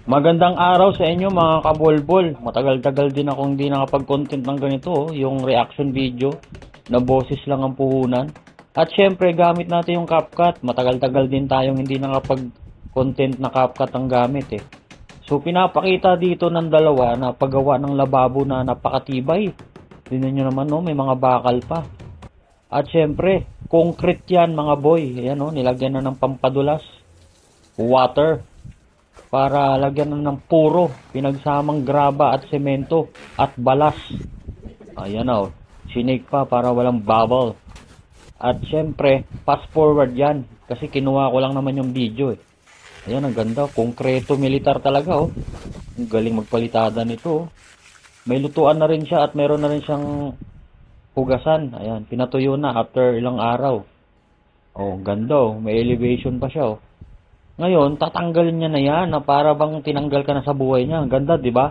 Magandang araw sa inyo mga kabolbol. Matagal-tagal din akong hindi nakapag-content ng ganito, yung reaction video na boses lang ang puhunan. At syempre gamit natin yung CapCut. Matagal-tagal din tayong hindi nakapag-content na CapCut ang gamit eh. So pinapakita dito ng dalawa na paggawa ng lababo na napakatibay. Tingnan nyo naman no, may mga bakal pa. At syempre, concrete yan mga boy. Ayan no, nilagyan na ng pampadulas. Water. Para lagyan na ng puro, pinagsamang graba at semento at balas. Ayan o, sinake pa para walang bubble. At syempre, fast forward yan, kasi kinuha ko lang naman yung video eh. Ayan, ang ganda, konkreto militar talaga oh. Ang galing magpalitada nito oh. May lutuan na rin siya at meron na rin siyang hugasan. Ayan, pinatuyo na after ilang araw. Oh, ganda oh, may elevation pa siya oh. Ngayon, tatanggalin niya na yan na para bang tinanggal ka na sa buhay niya. Ang ganda, di ba?